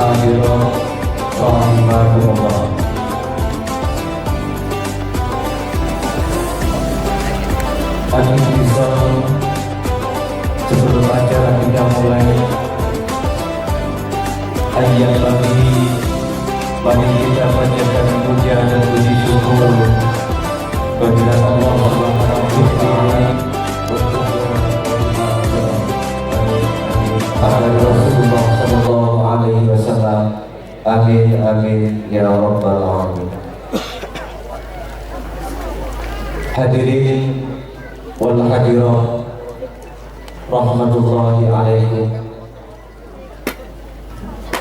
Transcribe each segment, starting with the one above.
akhirat rahimakumullah. Al-Intisar, sebelum acara kita mulai, ayat bagi kita panjatkan puja dan puji syukur kehadirat Allah Subhanahu wa taala agar Rasulullah sallallahu alaihi wasallam. Amin amin ya rabbal alamin. Hadirin wal hadirat rahmatullahi alaikum.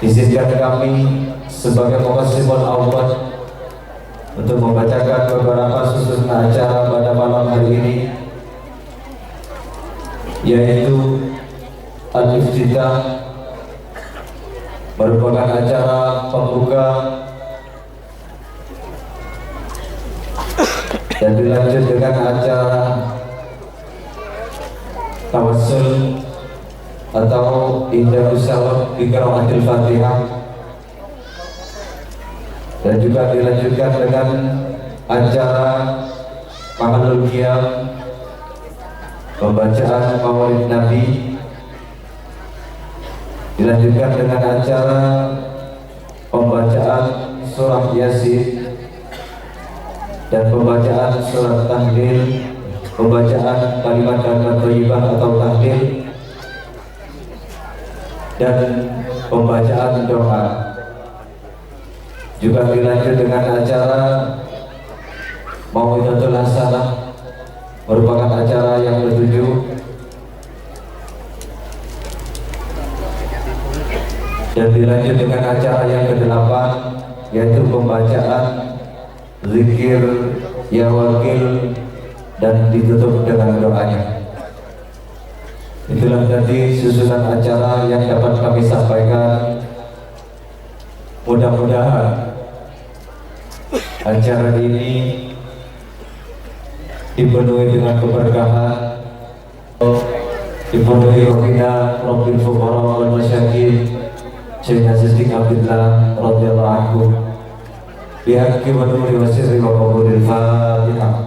Izinkan kami sebagai muqassimul awwal untuk membacakan beberapa susunan acara pada malam hari ini, yaitu Al-Iftitah, merupakan acara pembuka dan dilanjut dengan acara tawassul atau indah usawab bi qiraatil Fatihah, dan juga dilanjutkan dengan acara Mahalul Qiyam, pembacaan Maulid Nabi, dilanjutkan dengan acara pembacaan surah Yasin dan pembacaan surat tahlil, pembacaan kalimat-kalimat thayyibah atau tahlil, dan pembacaan doa. Juga dilanjut dengan acara Mau'izatul Hasanah, merupakan acara yang ketujuh, dan dilanjut dengan acara yang ke-8, yaitu pembacaan zikir ya wakil, dan ditutup dengan doanya. Itulah tadi susunan acara yang dapat kami sampaikan. Mudah-mudahan acara ini dipenuhi dengan keberkahan, dipenuhi rohina Rabbil Fuqara wal Masyakin Syekh Siddiq Abdullah radhiyallahu anhu, bihaqqi wa nuri wa sirri wa qabulil Fatihah.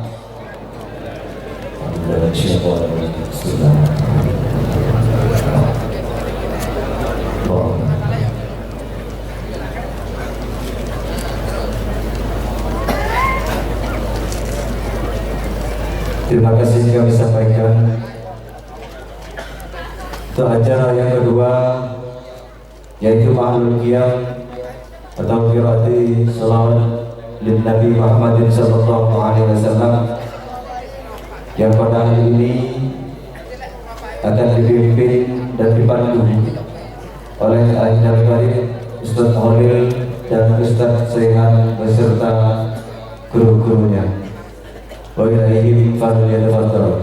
Terima kasih kami sampaikan. Untuk acara yang kedua, yaitu Mahalul Qiyam atau qiraati shalawat lin Nabi Muhammad sallallahu alaihi wasallam, yang pada hari ini akan dipimpin dan dipandu oleh Al Karim Ustaz Holil dan Ustaz Saihan beserta guru-gurunya. Wa ilaihim falyatafadhal.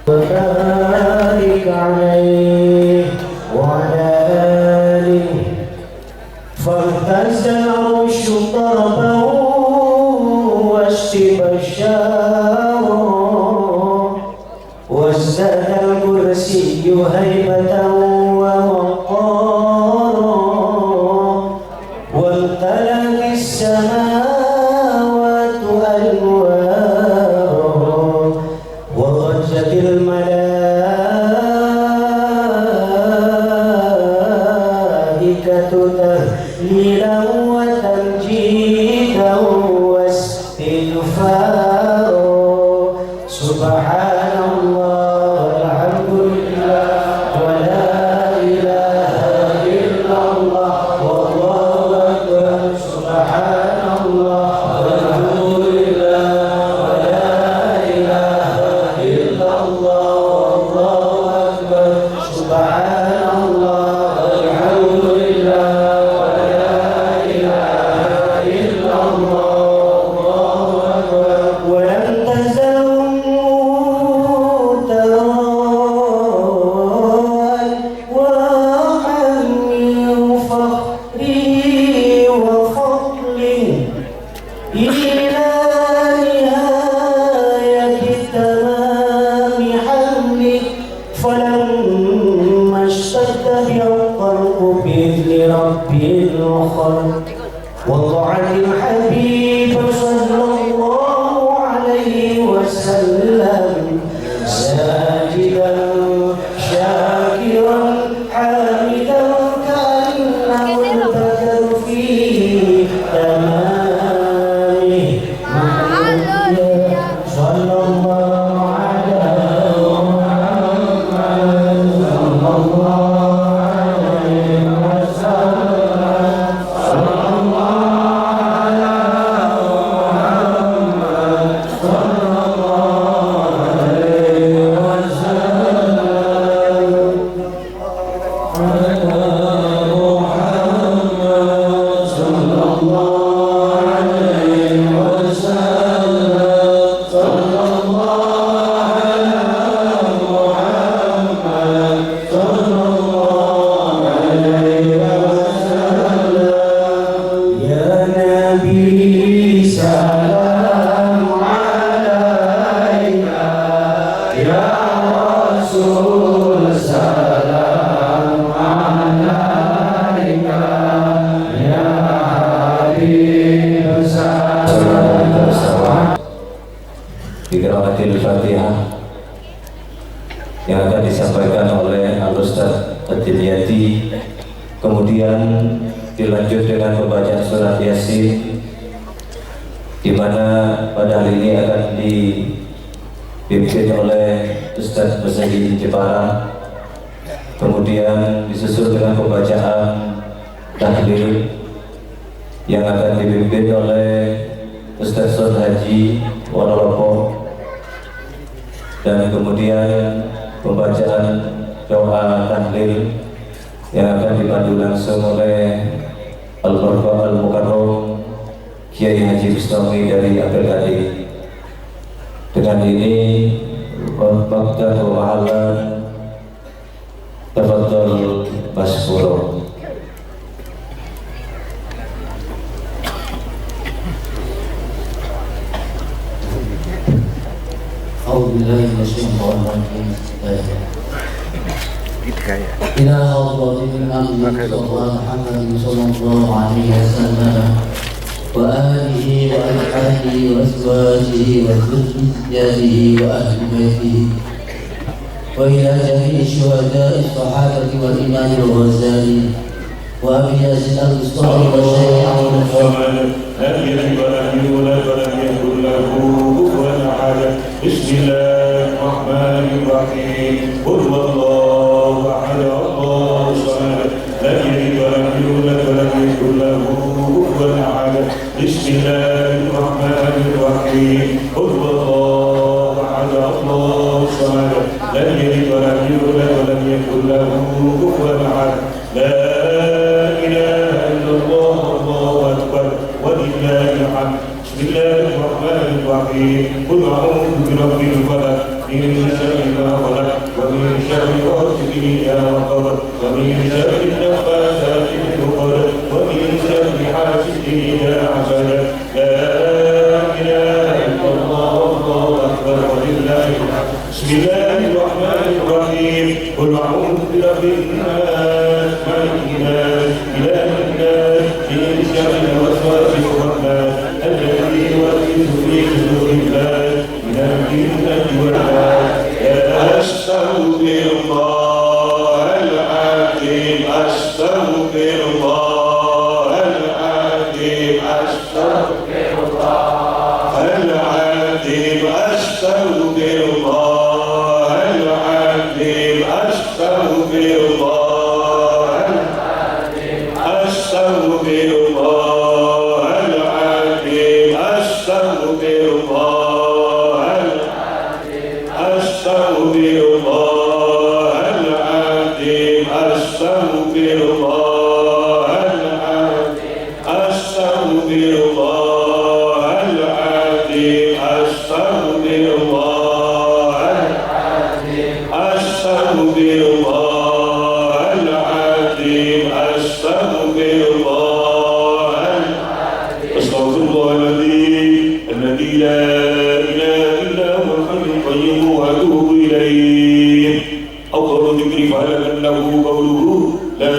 Barik alaihi wa ala alihi fantazal arsyu tarbahu wastibashara wazzada al-kursiyyu haybatan wa waqara wal talaqis samawati alwara wa ghajjatil malaikatu tahlilan wa tamjidan wa istighfara. Subhanallah walhamdulillah wa la ilaha illallah wallahu akbar. Subhanallah walhamdulillah wa la ilaha illallah wallahu akbar. Subhanallah walhamdulillah wa la ilaha illallah wallahu akbar. Wa lam tazal رب الخلق وطاعة الحبيب صلى الله عليه وسلم ساجدا شاكرا حامدا كأنه البدر في تمامه صلى الله على محمد صلى الله عليه وسلم صلى الله على محمد صلى الله عليه وسلم على محمد صلى الله عليه وسلم صلى الله على محمد صلى الله عليه وسلم يا نبي سلام عليك يا رسول سلام عليك يا حبيب سلام Qiraatil Fatihah yang akan disampaikan oleh Al-Ustaz Ad-Dinyati, kemudian dilanjut dengan pembacaan surat Yasin, di mana pada hari ini akan dipimpin oleh Ustaz Masjid Jepara, kemudian disusul dengan pembacaan tahlil yang akan dipimpin oleh Ustaz Son Haji Wonolopo, dan kemudian pembacaan doa tahlil yang akan dipandu langsung oleh Al-Barqa Al-Mukarram Kiai Haji Bustami dari Abel Kadi. Dengan ini waktu mahalan tafadhol mashkura. أعوذ بالله من الشيطان الرجيم إلى حضرة الإمام المصطفى محمد صلى الله عليه وسلم وآله وأصحابه وأزواجه وذريته وأهل بيته وإلى جميع الشهداء الصحابة والإمام الغزالي وأبي يزيد المصطفى والشيخ لم يلد ولم يولد ولم يكن له كفوا احد. بسم الله الرحمن الرحيم. قل هو الله احد الله الصمد لم يلد ولم يولد ولم يكن له كفوا احد. بسم الله الرحمن الرحيم. قل هو الله احد الله الصمد لم يلد ولم يولد ولم يكن له كفوا احد. لا اله الا الله الله اكبر ولله الحمد. بسم الله الرحمن الرحيم. قل اعوذ برب الفلق من شر ما خلق ومن شر غاسق اذا وقب ومن شر النفاثات في العقد ومن شر حاسد اذا حسد. لا اله الا الله الله اكبر ولله الحمد. بسم الله الرحمن الرحيم. قل اعوذ برب الناس مالك الناس اله الناس من شر الوسواس الخناس الذي يوسوس في صدور الناس من الجنة والناس. أستغفر الله العظيم أستغفر الله العظيم أستغفر الله العظيم أستغفر الله العظيم أستغفر الله العظيم أستغفر الله العظيم أستغفر الله العظيم أستغفر الله العظيم أستغفر الله العظيم أستغفر الله العظيم أستغفر الله العظيم أستغفر الله العظيم أستغفر الله العظيم أستغفر الله الذي لا إله إلا هو الحي القيوم وأتوب إليه. أو قول ذكر فهل له قوله لا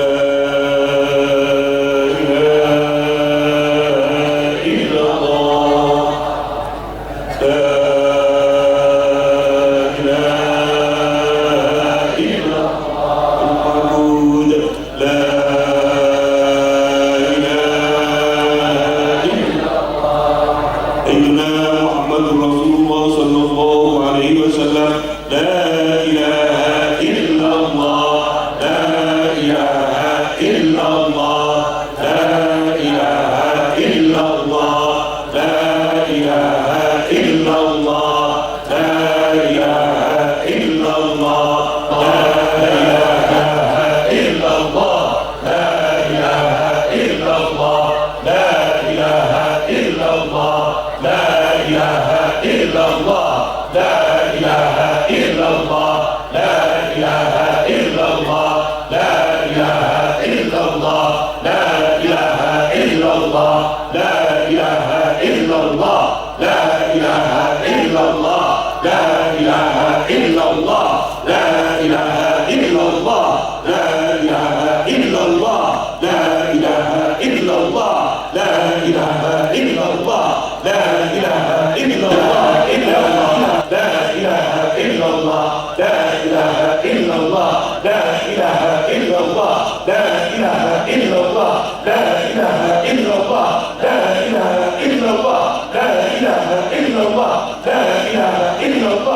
لا إله إلا الله لا إله إلا الله لا إله إلا الله لا إله إلا الله لا إله إلا الله لا إله إلا الله لا إله إلا الله لا إله إلا الله إلا الله لا إله إلا الله لا إله إلا الله لا إله إلا الله لا إله إلا الله لا إله إلا الله لا إله إلا الله لا إله إلا الله لا إله إلا الله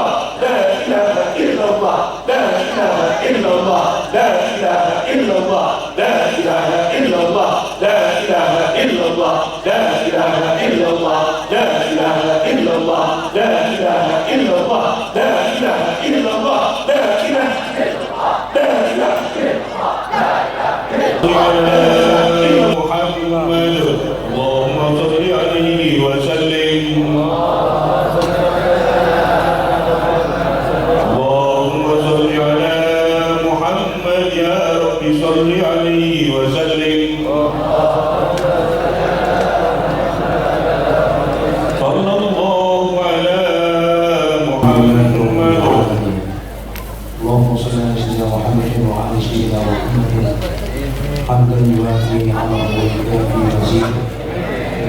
لا إله إلا الله لا إله إلا الله لا إله إلا الله لا إله إلا الله لا إله إلا الله لا إله إلا الله لا إله إلا الله لا إله إلا الله لا إله إلا الله لا إله محمد اللهم صل عليه وسلم اللهم صل على محمد يا رب صل عليه وسلم صلى الله على محمد اللهم صل على سيدنا محمد وعلى سيدنا محمد حمدا يوافي نعمه ويكافي مزيده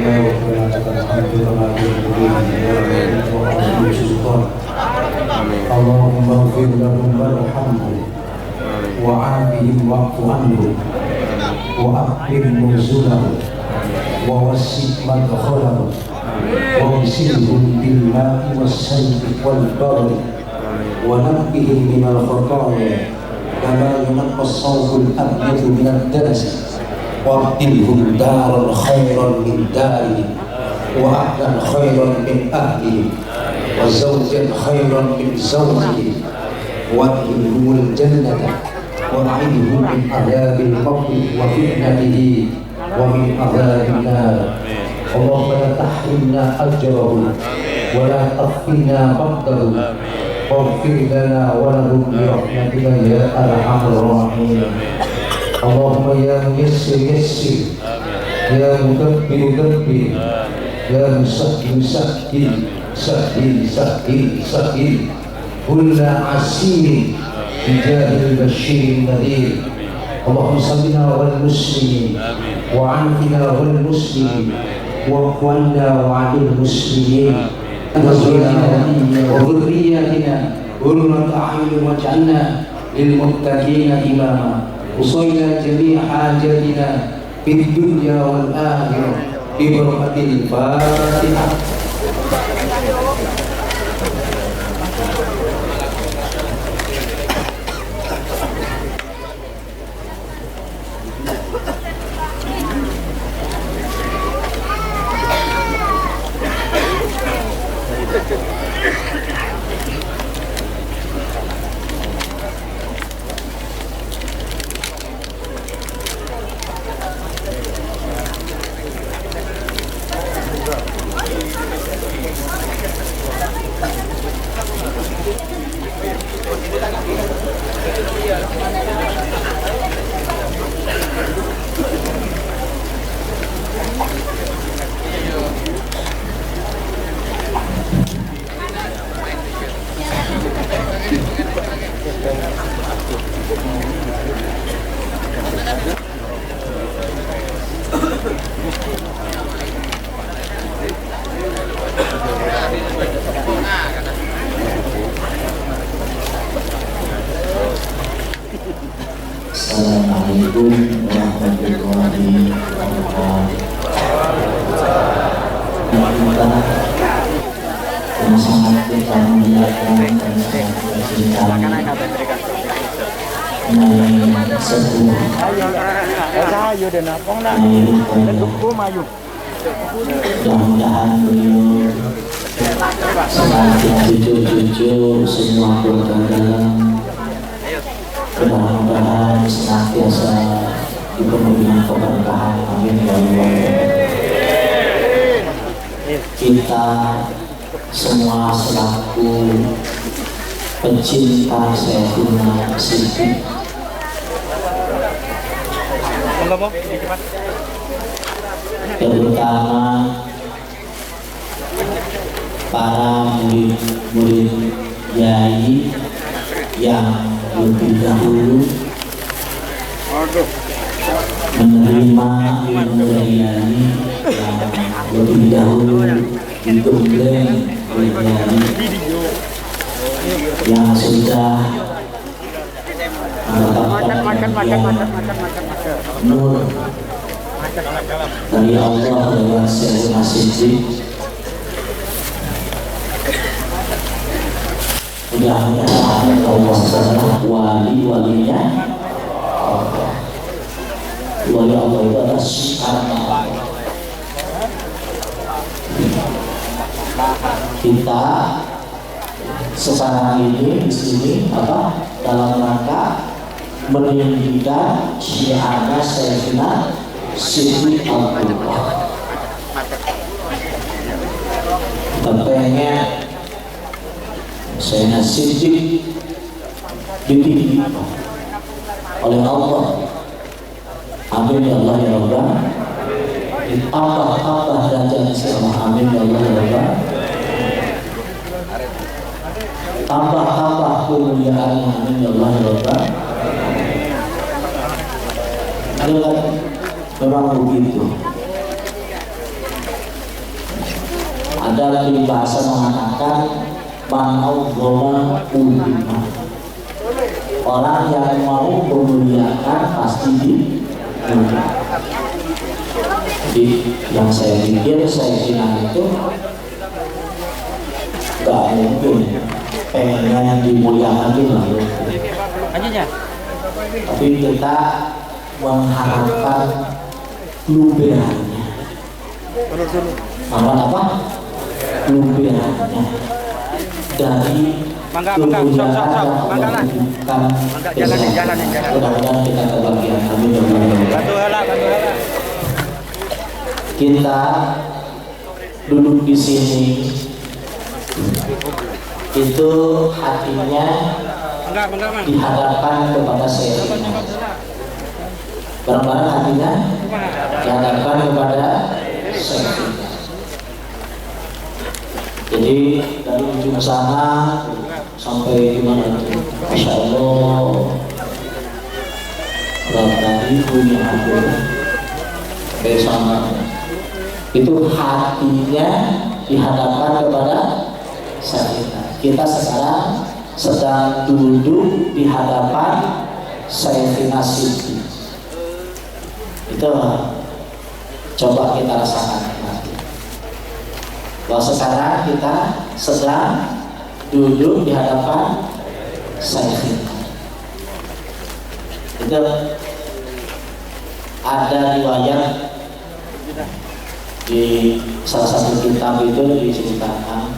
يا ربنا لك الحمد كما ينبغي لجلالك وعظيم سلطانك اللهم اغفر لهم وارحمهم وعافهم واعف عنهم واكرم نزلهم ووسع مدخلهم واغسلهم بالماء والسيف والبرد ونقهم من الخطايا كما ينقى الصوت الأبيض من الدنس وابدلهم دارا خيرا من دارهم وأهلا خيرا من أهلهم وزوجا خيرا من زوجهم وادخلهم الجنة وأعذهم من عذاب القبر وفتنته ومن عذاب النار اللهم لا تحرمنا أجره ولا تفتنا بعده واغفر لنا ولهم برحمتك يا ارحم الراحمين اللهم يا ميسر يسر يا مدبر دبر يا مسهل سهل سهل سهل سهل كل عسير بجاه البشير النذير اللهم صلنا والمسلمين وعنفنا والمسلمين واعف عنا وعن المسلمين وذرياتنا قرة أعين واجعلنا للمتقين إماما وصلنا جميع حاجاتنا في الدنيا والآخرة ببركة الفاتحة. Assalamualaikum warahmatullahi wabarakatuh. Yang sangat kita muliakan dan sangat kita cintai, Nyai Sepuh mudah-mudahan beliau semakin jujur semua keluarga, mudah-mudahan senantiasa dipenuhi dengan keberkahan. Amin ya Allah. Kita semua selaku pencinta Sayyidina Siddiq terutama para murid-murid Yai yang lebih dahulu menerima ilmu dari Yai, yang lebih dahulu digembleng oleh Yai, yang sudah mendapatkan nur dari Allah lewat Sayyidina Siddiq. Mudah-mudahan Allah adalah wali-walinya Allah. Wali Allah itu adalah sifatnya. Kita sekarang ini di sini dalam rangka meninggikan syiarnya Sayyidina Siddiq Abdullah. Kita pengen Sayyidina Siddiq ditinggi oleh Allah. Amin ya Allah ya Rabbal. Ditambah derajatnya sama. Amin ya Allah ya Rabbal. Tambah kemuliaannya. Amin ya Allah ya Rabbal. Memang begitu. Ada lagi bahasa mengatakan man'awwama ulima. Orang yang mau memuliakan pasti dimuliakan. Jadi yang saya pikir Sayyidina itu gak mungkin pengen dimuliakan itu gak mungkin. Tapi kita mengharapkan luberannya. Apa? Luberannya dari kemuliaan yang Allah berikan. Mudah-mudahan kita kebahagiaan. Amin. Kita duduk di sini itu hatinya dihadapkan kepada Sayyidina. Barang-barang hatinya dihadapkan kepada Sayyidina. Jadi dari ujung sana sampai di mana itu, Masya Allah, dari punya aku sampai sana itu hatinya dihadapkan kepada Sayyidina. Kita sekarang sedang duduk di hadapan Sayyidina Siddiq. Itu coba kita rasakan nanti. Bahwa sekarang kita sedang duduk di hadapan Sayyidina. Itu ada riwayat di salah satu kitab itu diceritakan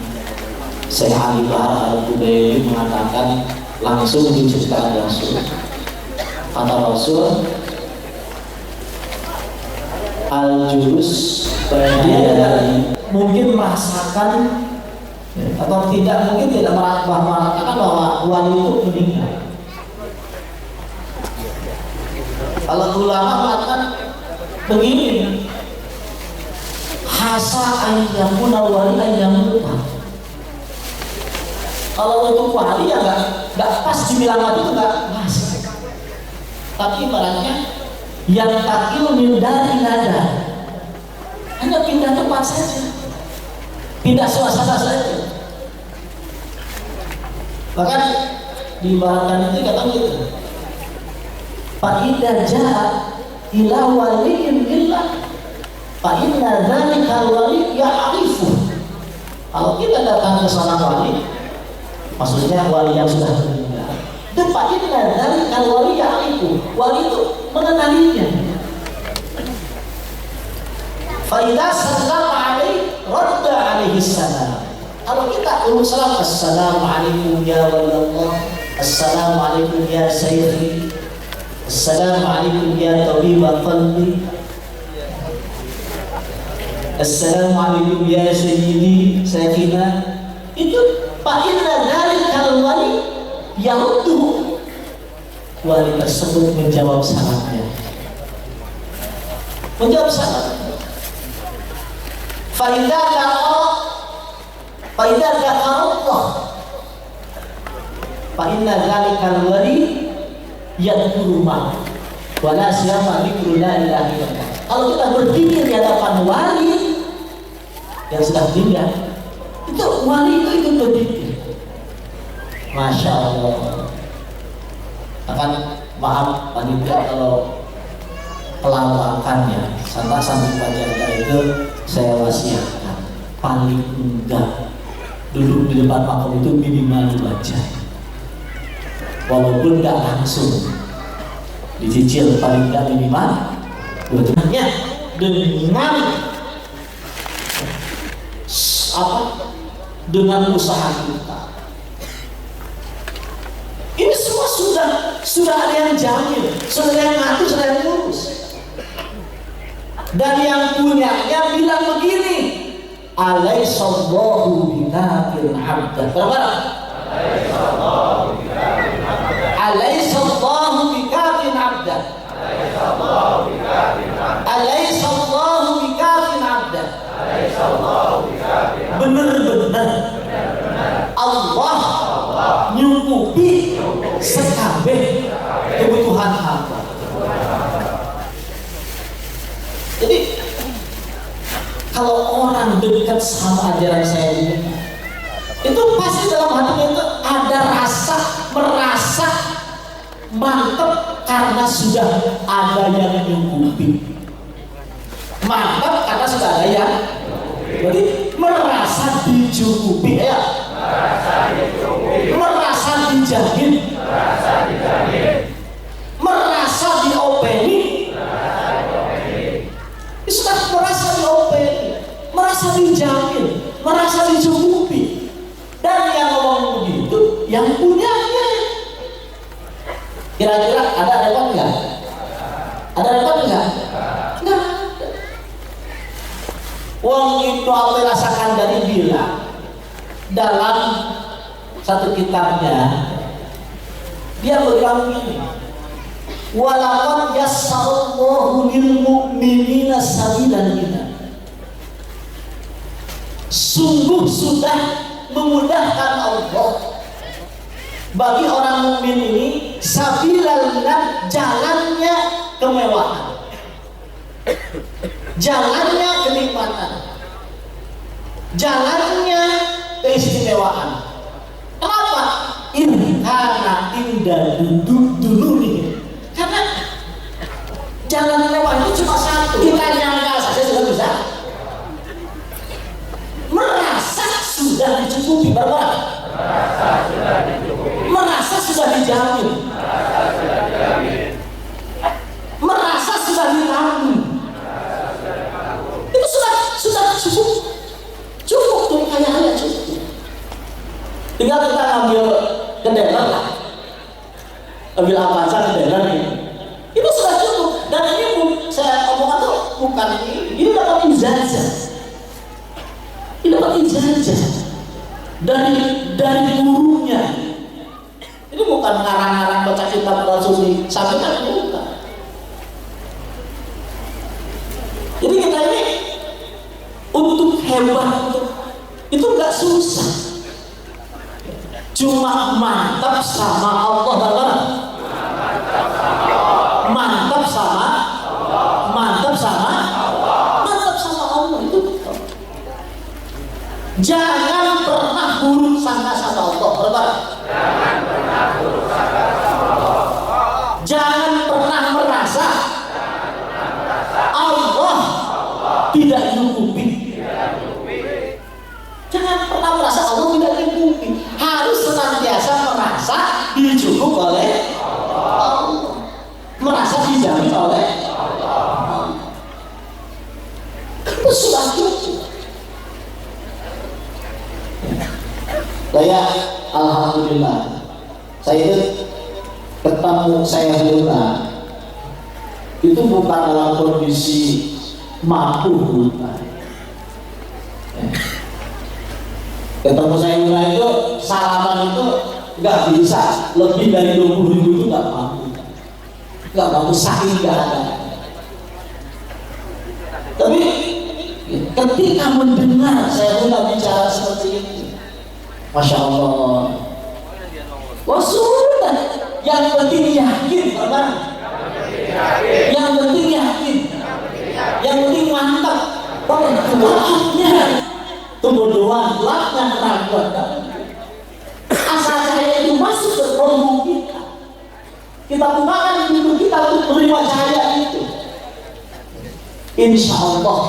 Syekh Ali Bahar Al-Qudairi mengatakan langsung diceritakan Rasul. Kata Rasul, al-julus dia mungkin merasakan atau mungkin tidak merasakan bahwa wali itu meninggal. Kalau ulama mengatakan begini, hasa ayyamuna wali ayyamuna. Kalau untuk wali ya nggak pas dibilang mati itu nggak pas. Tapi ibaratnya yang takil dari nada, hanya pindah tempat saja, pindah suasana saja. Bahkan diibaratkan itu kata gitu. Fa idza jaa ila waliyin illah fa inna dzalika wali ya'rifu. Kalau kita datang ke sana wali, maksudnya wali yang sudah meninggal. Fa inna dzalika wali ya'rifu. Wali itu mengenalinya. Fa idza sallama alaihi radda alaihi salam. Kalau kita ulun salam, assalamualaikum ya waliyullah, assalamualaikum ya sayyidi, assalamualaikum ya tabibah qalbi, assalamualaikum ya sayyidi sayyidina. Itu fa inna dzalikal wali yaruddu. Wali tersebut menjawab salamnya. Menjawab salam. Faidah Allah fa'inna dzalikal wali yadhkuru ma wala siyama dzikru la ilaha illallah. Kalau kita berdiri di hadapan wali yang sudah meninggal, itu wali itu berdiri, masya Allah. Akan maaf panitia kalau pelawakannya sampai pacarnya itu saya wasiatkan paling enggak duduk di depan makam itu minimal 2 jam, walaupun enggak langsung dicicil, paling enggak minimal 2 jam dengan dengan usaha kita. Ini semua sudah ada yang jamin, sudah ada yang ngatur, sudah ada yang ngurus. Dan yang punyanya bilang begini, alaihissallahu bikafin abdah. Berapa? Alaihissallahu bikafin abdah. Alaihissallahu bikafin abdah. Benar-benar Allah nyukupi sekabeh kebutuhan hamba. Jadi kalau orang dekat sama ajaran saya ini, itu pasti dalam hatinya itu ada merasa mantap karena sudah ada yang nyukupi. Mantap karena sudah ada yang, jadi merasa dicukupi ya. Merasa dijamin, merasa diopeni, sudah merasa diopeni, merasa dijamin, merasa dicukupi. Dan yang ngomong begitu yang punyanya. Kira-kira ada repot nggak? Ada repot nggak? Nggak ada. Wong itu apa rasakan dari bilang dalam satu kitabnya, dia bilang begini, walaqad yassarallahu lil mu'minina sabilan kita. Sungguh sudah memudahkan Allah bagi orang mukmin ini sabilan, jalannya kemewahan, jalannya kenikmatan, jalannya keistimewaan. Kenapa? Karena indah duduk dulu nih. Karena jalan mewah itu cuma satu. Kita nyangka saja sudah bisa. Merasa sudah dicukupi. Berapa? Merasa sudah dijamin. Merasa sudah ditanggung. Itu sudah cukup. Cukup tuh kayaknya cukup. Tinggal kita ngambil kendaraan lah, ambil Avanza kendaraan ini, itu sudah cukup. Dan ini saya omongkan tuh bukan ini dapat ijazah, ini dapat ijazah dari gurunya. Ini bukan ngarang-ngarang baca kitab Rasul sampai kan bukan. Jadi kita ini untuk hebat itu nggak susah. Cuma mantap sama Allah, mantap sama Allah itu betul. Jangan pernah buruk sangka sama Allah. Jangan pernah merasa Allah tidak cukupi. Jangan pernah merasa Allah tidak cukupi. Harus senantiasa merasa dicukup oleh Allah, merasa dijamin oleh Allah. Itu sudah cukup. Saya alhamdulillah, saya itu ketemu saya buta itu bukan dalam kondisi mampu buta. Ketemu saya itu salaman itu nggak bisa lebih dari 20.000 itu nggak mampu saking nggak ada. Tapi ketika mendengar saya bicara seperti itu, Masya Allah. Wah sudah, yang penting yakin, Bapak. Yang penting yakin, yang penting mantap. Gelapnya itu berdoa, gelapnya keraguan. Asal cahaya itu masuk ke kolom kita gunakan hidup kita untuk menerima cahaya itu. Insya Allah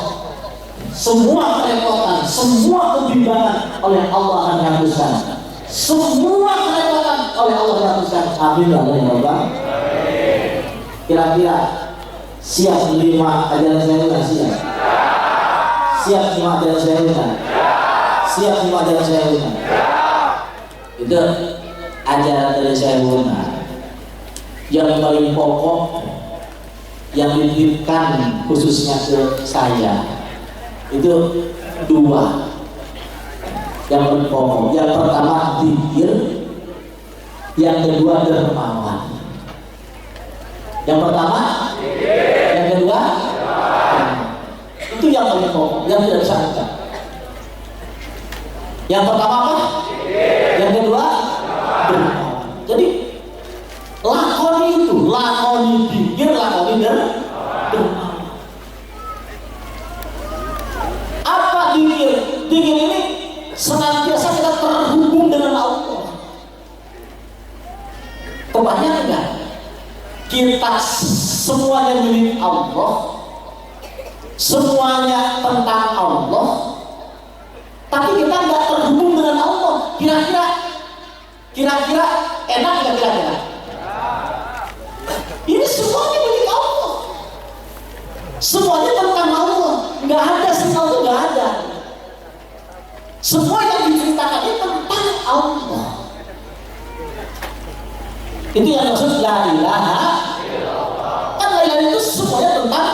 semua kerepotan, semua kebimbangan oleh Allah akan dihapuskan. Semua kerepotan oleh Allah dihapuskan. Amin ya Allah. Kira-kira siap menerima ajaran saya enggak? Siap menerima ajaran saya enggak? Siap menerima ajaran saya enggak? Itu ajaran dari saya enggak. Yang paling pokok yang dititipkan khususnya ke saya itu dua. Yang paling pokok, yang pertama zikir, yang kedua dermawan. Yang pertama, yang kedua, itu yang paling pokok, yang tidak bisa angkat. Yang pertama apa? Yang kedua, dermawan. Jadi lakoni itu, lakoni zikir, lakoni dermawan. Apa zikir? Zikir ini senantiasa kita terhubung dengan Allah. Kebanyakan enggak? Kita semuanya milik Allah, semuanya tentang Allah, tapi kita nggak terhubung dengan Allah. Kira-kira enak nggak kira-kira? Ini semuanya milik Allah, semuanya tentang Allah, nggak ada sesuatu, nggak ada. Semua yang diceritakannya tentang Allah. Itu yang maksud la ilaha illallah. Kan la ilaha itu semuanya tentang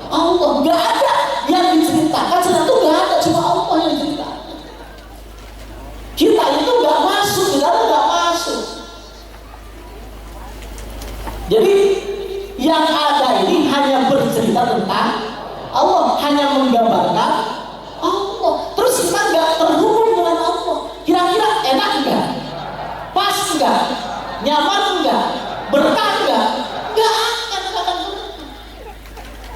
Allah. Nggak ada yang diceritakan sedang itu, nggak ada, cuma Allah yang diceritakan. Kita itu nggak masuk, kita nggak masuk. Jadi yang ada ini hanya bercerita tentang Allah, hanya menggambarkan Allah. Terus kita nggak terhubung dengan Allah. Kira-kira enak nggak? Pas nggak? Nyaman enggak? Berkah enggak? Enggak akan berkah.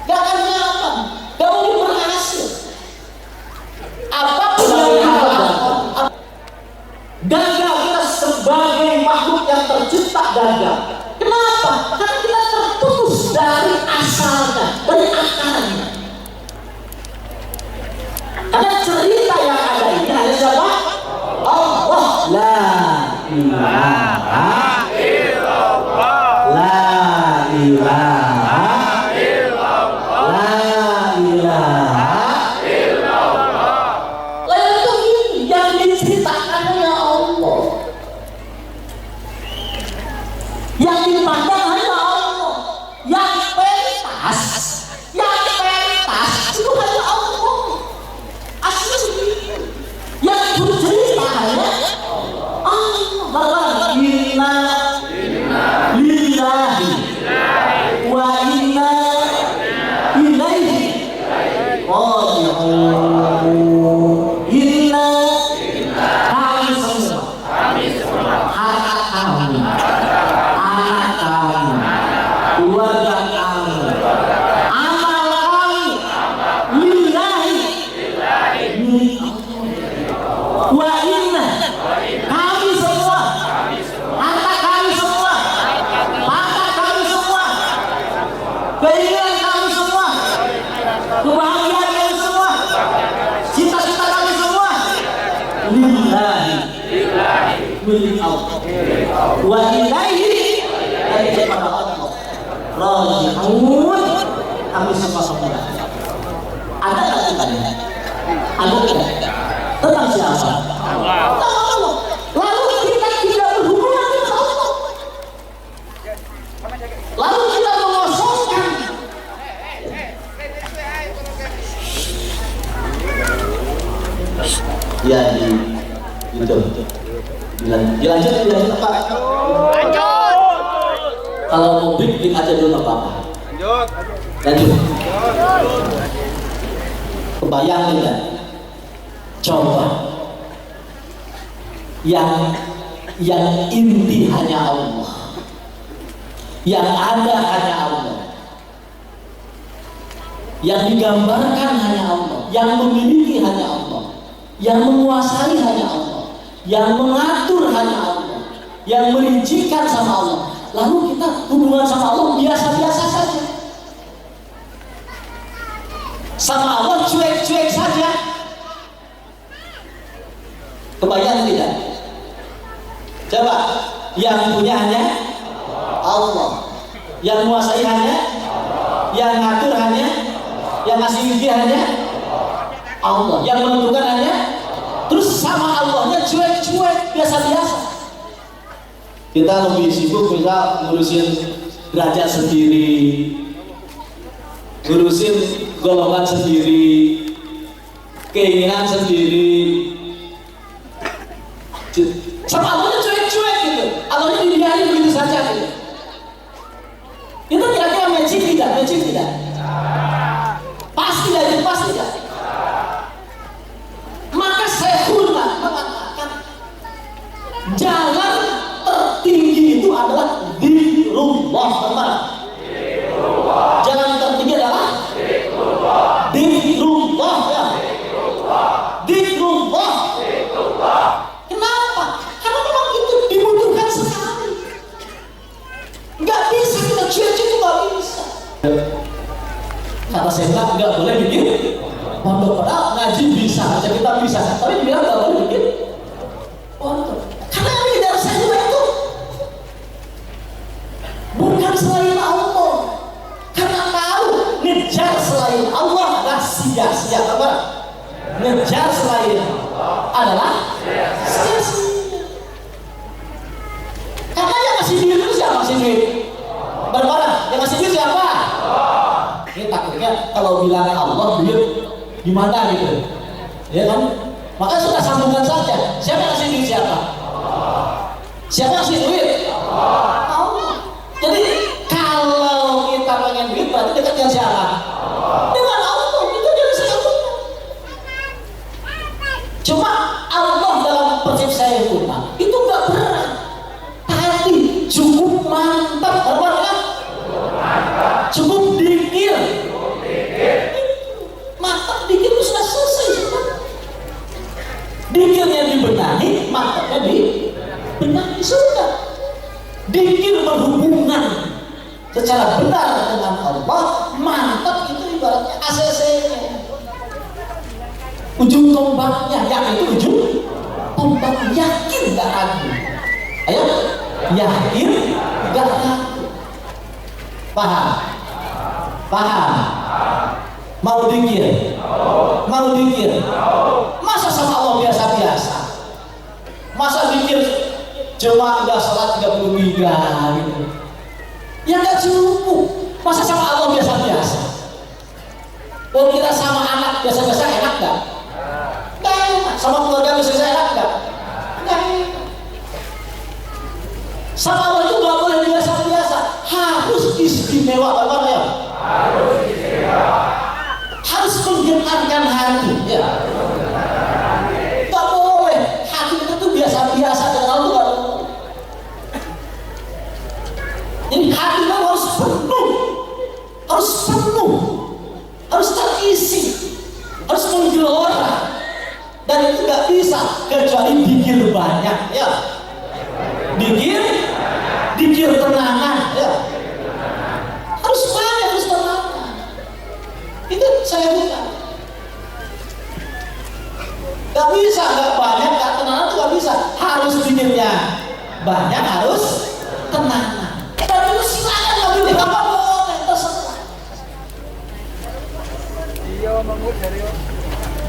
Enggak akan nyaman. Enggak mungkin berhasil. Apapun yang kita gagal, kita sebagai makhluk yang tercipta gagal. Kenapa? Karena kita terputus dari asalnya, dari akarnya. Karena cerita yang ada ini ada siapa? Allah. La ilaha milik Allah. Wa ilaihi kepada Allah raji'un. Kami semua semula. Ada tak tentangnya? Ada tidak? Tentang siapa? Allah. Lalu kita tidak berhubungan dengan Allah. Lalu kita mengosongkan. Ya, itu. Dilanjut Pak. Lanjut. Kalau mau break aja dulu apa-apa. Lanjut. Kebayang tidak? Coba yang inti hanya Allah, yang ada hanya Allah, yang digambarkan hanya Allah, yang memiliki hanya Allah, yang menguasai hanya Allah, yang mengatur hanya Allah, yang merincikan sama Allah. Lalu kita hubungan sama Allah biasa-biasa saja, sama Allah cuek-cuek saja. Kebayang tidak? Coba, yang punya hanya Allah, yang menguasai hanya, yang ngatur hanya, yang ngasih rezeki hanya Allah, yang menentukan hanya. Terus sama Allahnya cuek-cuek, biasa-biasa. Kita lebih sibuk misal ngurusin derajat sendiri, ngurusin golongan sendiri, keinginan sendiri. Sama Allahnya cuek-cuek gitu, Allahnya dibiarin begitu saja gitu. Itu kira-kira magic tidak? Magic tidak? Pasti tidak, itu pasti tidak. Maka saya mengatakan jalan tertinggi itu adalah dzikrullah, teman. Jalan tertinggi adalah dzikrullah, ya. Dzikrullah. Kenapa? Karena memang itu dibutuhkan sekali. Nggak bisa kita cuek-cuek, nggak bisa. Kata saya nggak boleh bikin pondok, padahal ngaji bisa aja, kita bisa, tapi bilang nggak boleh bikin pondok. Karena yang di dalam saya itu bukan selain Allah. Karena tahu ngejar selain Allah adalah sia-sia, apa? Ngejar selain adalah sia-sia. Karena yang ngasih duit itu siapa? Ngasih duit berapa? Yang ngasih duit siapa? Ini takutnya kalau bilang Allah duit gimana gitu, ya kan? Maka sudah sambungkan saja. Siapa yang ngasih duit siapa? Siapa yang ngasih duit? Allah. Jadi kalau kita pengen duit berarti dekat dengan siapa? Dengan Allah. Itu jadi satunya. Cuma Allah dalam persepsi saya itu nggak berat, tapi cukup mantap, apa ya? Cukup dikir. Mantap dikir itu sudah selesai. Dikirnya dibenahi, mantapnya dibenahi, sudah. Dikir berhubungan secara benar dengan Allah, mantap itu ibaratnya ACC-nya. Ujung tombaknya, yang itu ujung tombak, yakin gak ragu. Ayo, yakin gak ragu. Paham? Paham? Mau dikir? Mau dikir? Masa sama Allah biasa-biasa? Masa dikir cuma udah sholat 33 gitu? Ya gak cukup. Masa sama Allah biasa-biasa? Kalau kita sama anak biasa-biasa enak gak? Gak enak. Sama keluarga biasa-biasa enak gak? Gak enak. Sama Allah itu gak boleh biasa-biasa, harus istimewa, apa ya? Harus istimewa. Harus menggetarkan hati, ya. Gak boleh hati itu tuh biasa-biasa dengan Allah, gak boleh. Jadi hati itu harus penuh, harus terisi, harus menggelora, dan itu gak bisa kecuali dikir banyak, ya. Dikir tenangan, ya. Harus banyak, harus tenangan. Itu saya buka. Gak bisa, gak banyak, gak tenangan itu gak bisa. Harus dikirnya banyak, harus tenangan. Dan itu silakan gak boleh, apa boleh, terserah.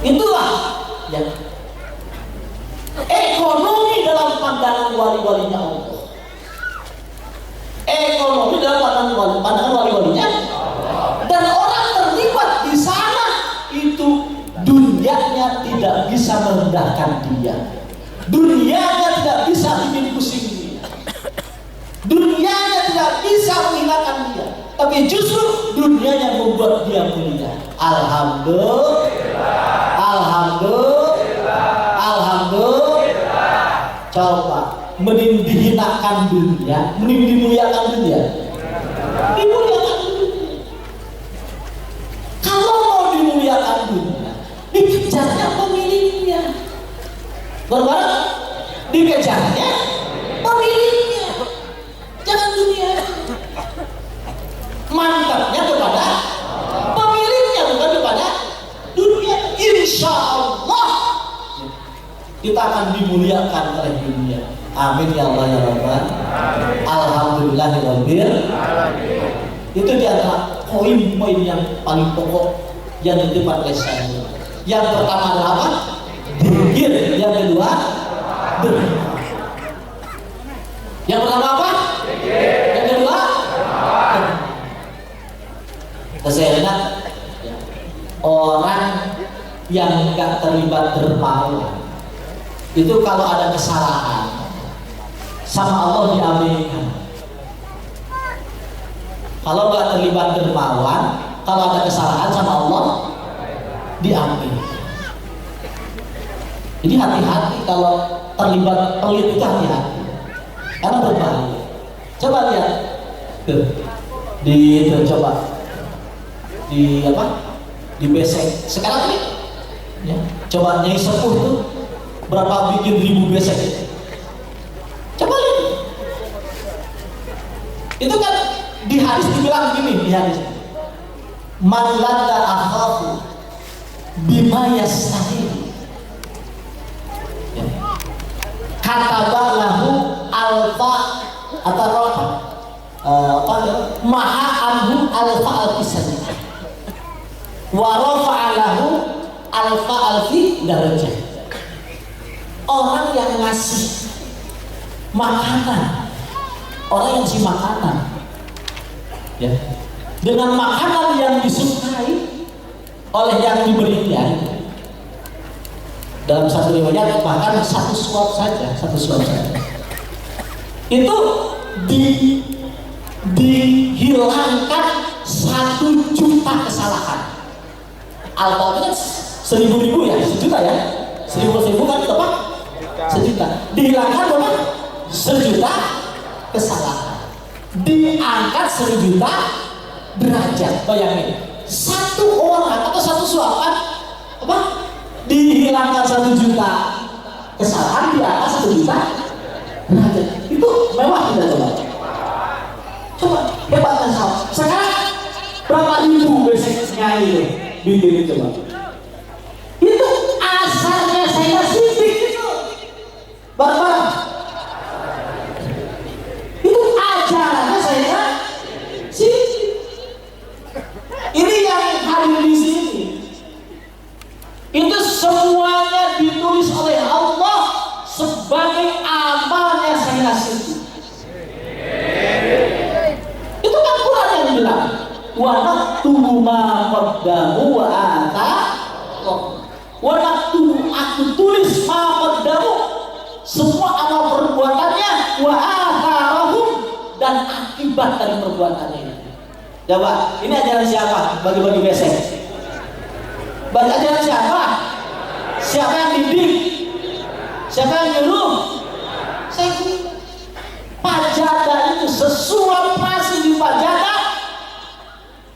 Itulah, ya. Ekonomi dalam pandangan wali-walinya Allah. Ekonomi dalam pandangan wali-walinya. Dan orang terlibat di sana itu dunianya tidak bisa merendahkan dia. Dunianya tidak bisa bikin pusing dia. Dunianya tidak bisa menghinakan dia. Tapi justru dunianya membuat dia mulia. Alhamdulillah. Coba, mending dihinakan dunia, mending dimuliakan dunia. Dimuliakan dunia. Kalau mau dimuliakan dunia, dikejarnya pemiliknya. Bareng-bareng, dikejarnya pemiliknya. Jangan dunia. Mantapnya kepada pemiliknya, bukan kepada dunia. Insya Allah kita akan dimuliakan oleh dunia. Amin ya Allah ya Rabbal. Alhamdulillahirabbil alamin. Itu di antara poin-poin yang paling pokok yang ditempat oleh saya. Yang pertama adalah apa? Zikir. Yang kedua, doa. Yang pertama apa? Yang kedua, saya ingat orang yang gak terlibat dermawan itu kalau ada kesalahan sama Allah diabaikan. Kalau gak terlibat dermawan, kalau ada kesalahan sama Allah diabaikan. Jadi hati-hati kalau terlibat pelit itu, hati-hati karena berbahaya. Coba lihat coba di apa, di besek sekarang ini ya, coba Nyai Sepuh tuh berapa bikin ribu besek, coba lihat. Itu kan di hadis dibilang gini, di hadis man ladda akhafu bima yastahi ya, kataba lahu alfa atau apa maha anhu alfa alfisan wa rafa'alahu alfa alfi darajah. Orang yang ngasih makanan, orang yang ngasih makanan ya, dengan makanan yang disukai oleh yang diberinya, dalam satu riwayat bahkan satu suap saja itu dihilangkan 1 juta kesalahan. Alfa itu kan 1000 ya, 1 juta ya, 1000 kan berapa? 1 juta. Dihilangkan berapa? 1 juta kesalahan. Diangkat 1 juta derajat. Bayangin, 1 orang atau 1 suapan apa? Dihilangkan 1 juta kesalahan, diangkat 1 juta derajat. Itu mewah tidak coba? Coba hebatkan sama. Sekarang berapa ribu beseknya ini? Bikin coba. Itu asalnya saya sidik itu. Barang-barang. Itu ajarannya saya sidik. Ini yang hadir di sini. Itu semuanya ditulis oleh Allah sebagai amalnya saya sidik. Itu kan Quran yang bilang wa naktubu ma qaddamu wa ataqu wa naktubu, aku tulis ma qaddamu, semua amal perbuatannya, wa ataqu, dan akibat dari perbuatannya itu. Coba, ini ajaran siapa? Bagi-bagi besek. Bagi ajaran siapa? Siapa yang didik? Siapa yang nyuruh? Saya pajada itu sesuap nasi di pajada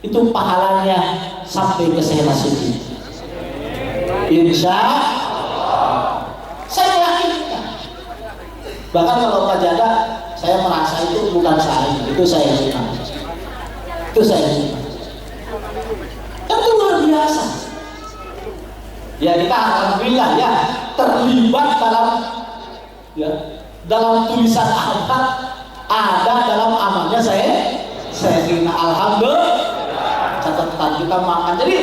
itu pahalanya sampai ke saya nasi. Insya Allah saya yakinkan. Bahkan kalau pajada saya merasa itu bukan saya, itu saya yakinkan. Itu saya yakinkan. Itu luar biasa. Ya kita alhamdulillah ya terlibat dalam tulisan Ahmad, ada dalam amalnya saya kira alhamdulillah. Catatan kita makan. Jadi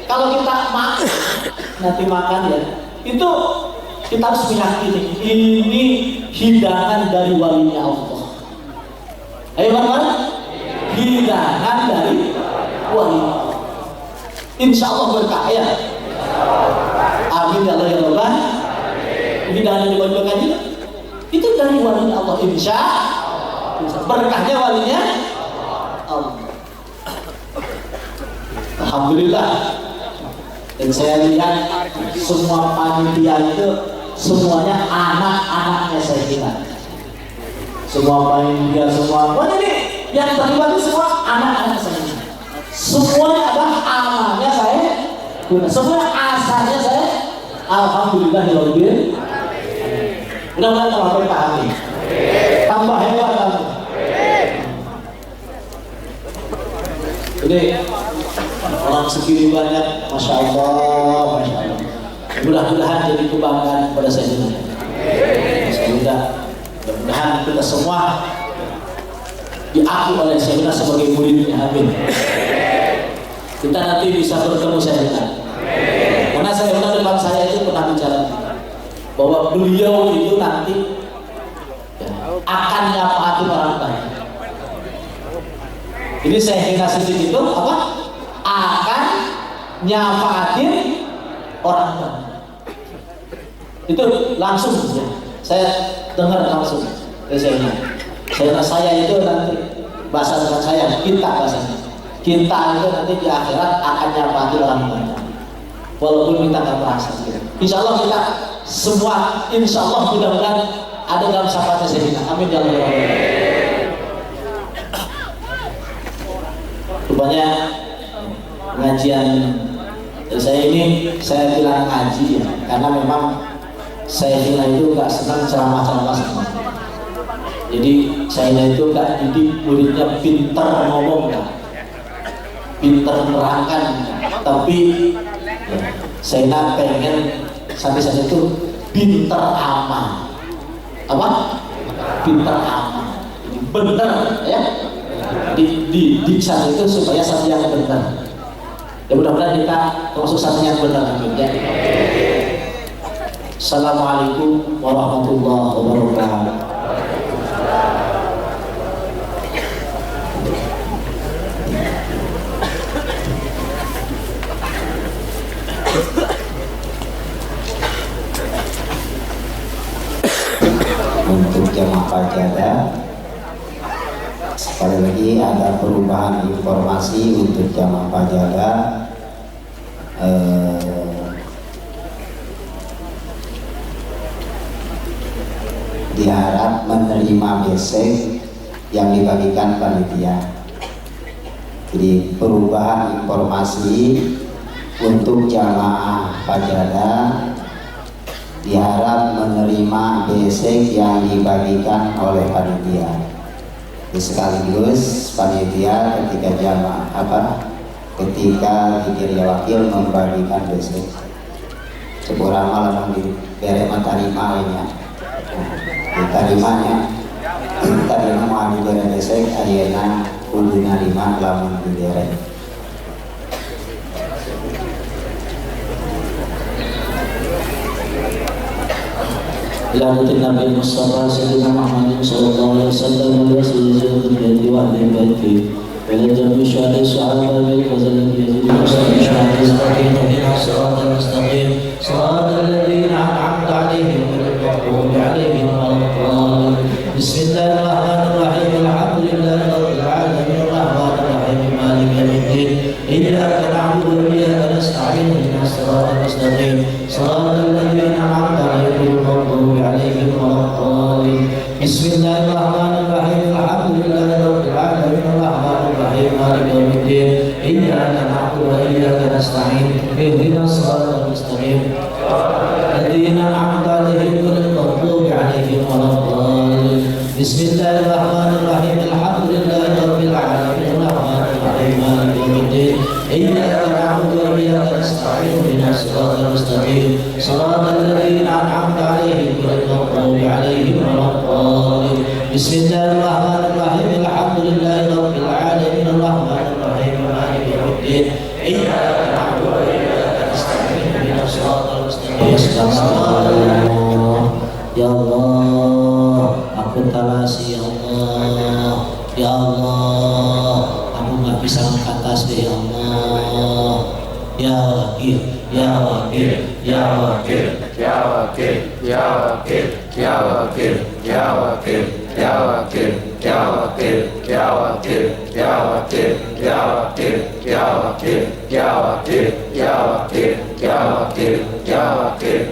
kalau kita makan nanti makan ya, itu kita harus meyakini ini hidangan dari walinya Allah. Ayo teman-teman, hidangan dari walinya Allah. Insya Allah berkah ya. Amin ya Allah ya Rabbal. Hidangan dari walinya Allah itu dari walinya Allah. Insya Allah berkahnya walinya Allah. Alhamdulillah. Dan saya lihat semua panitia itu semuanya anak-anaknya Sayyidina. Semua panitia, semua ini yang terlibat itu semua anak-anak Sayyidina. Semuanya adalah amalnya saya guna. Semua asalnya saya alhamdulillahirabbil. Mudah-mudahan teman-teman pahami. Tambah hebat lagi. Jadi orang segini banyak, masya Allah, masya Allah. Mudah-mudahan jadi kebanggaan kepada saya juga. Mudah-mudahan kita semua diakui oleh Sayyidina sebagai muridnya. Amin. Kita nanti bisa bertemu Sayyidina. Karena Sayyidina depan saya itu pernah bicara bahwa beliau itu nanti akan nyapaatin orang banyak. Ini Sayyidina Siddiq itu apa? Akan nyapaatin orang banyak. Itu langsung ya. Saya dengar langsung dari Sayyidina. Saya itu nanti bahasa dengan saya, kita bahasanya. Kita itu nanti di akhirat akan nyapaatin orang banyak. Walaupun kita nggak merasa. Insya Allah kita semua, insya Allah mudah-mudahan ada dalam syafaatnya Sayyidina. Amin ya Allah. Rupanya pengajian saya ini saya bilang ngaji ya, karena memang saya itu gak senang ceramah-ceramah semua. Jadi saya itu gak didik muridnya pintar ngomong kan, pintar menerangkan, tapi ya, saya pengen sampai-sampai itu pintar amal. Apa? Pintar amal. Benar ya. Di sana itu supaya satu yang benar. Ya mudah-mudahan kita termasuk satu yang benar. Ya. Assalamualaikum warahmatullahi wabarakatuh. Untuk jamaah pajadah, sekali lagi ada perubahan informasi untuk jamaah pajadah. Diharap menerima besek yang dibagikan panitia. Jadi perubahan informasi untuk jamaah pajadah, diharap menerima besek yang dibagikan oleh panitia. Sekaligus panitia ketika jamaah ketika dikira wakil membagikan besek sepura malam di bere matarima ini ya. Tarimanya tarima mau diberi besek ayeuna kudu narima lamun dibere. Ilahatul Nabi Mustafa Sayyidina Muhammad sallallahu alaihi wasallam wa sallallahu alaihi wa alihi wa jami syahid sahabat bil fazl yazid syahid mustaqim ila siratal mustaqim siratal ladzina an'amta alaihim ghairil maghdubi alaihim waladdallin. Bismillahirrahmanirrahim. Alhamdulillahi rabbil alamin arrahmanir rahim maliki yaumiddin. Iyyaka na'budu wa iyyaka nasta'in ihdinas siratal mustaqim siratal ladzina an'amta alaihim عليهم ولا الضالين. بسم الله الرحمن الرحيم. الحمد لله رب العالمين الرحمن الرحيم مالك يوم الدين. إياك نعبد وإياك نستعين اهدنا الصراط المستقيم الذين أنعمت عليهم غير المغضوب عليهم ولا الضالين. بسم الله الرحمن الرحيم. الحمد لله رب العالمين الرحمن الرحيم مالك يوم الدين. إياك نعبد وإياك نستعين اهدنا الصراط المستقيم صراط الذين أنعمت عليهم غير المغضوب عليهم ولا الضالين. بسم الله الرحمن الرحيم. الحمد لله رب العالمين الرحمن الرحيم مالك يوم الدين. إياك نعبد وإياك نستعين اهدنا الصراط المستقيم. Ya Allah, aku talasi ya Allah, ya Allah, aku nggak bisa angkat tasbih ya Allah, ya wakil, ya wakil, ya wakil, ya wakil, ya wakil, ya wakil, ya wakil, ya wakil, ya wakil, ya wakil, ya wakil, ya wakil, ya wakil, ya wakil, ya wakil, ya wakil, ya wakil,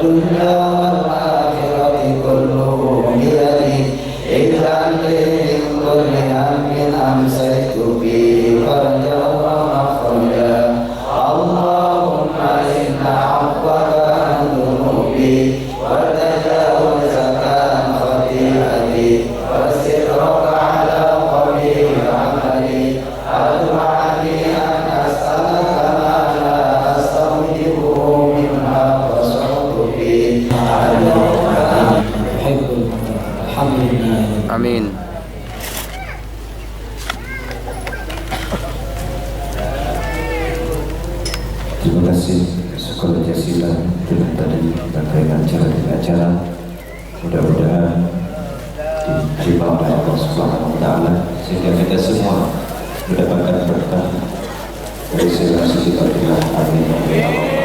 Dunia wal akhirati kulluhu biyadihi, idzan min kulli من أمسيت به فرجا ومخرجا اللهم إن عفوك عن ذنوبي وتجاوزك عن خطيئتي وسترك على قبيح عملي أطمعني أن أسألك ما لا أستوجبه منها فصعد فيه الحمد لله. Amin. Terima kasih sekolah jasilan dengan tadi rangkaian acara demi acara. Mudah-mudahan diterima oleh Allah Subhanahu wa Ta'ala sehingga kita semua mendapatkan berkah dari segala sisi. Amin.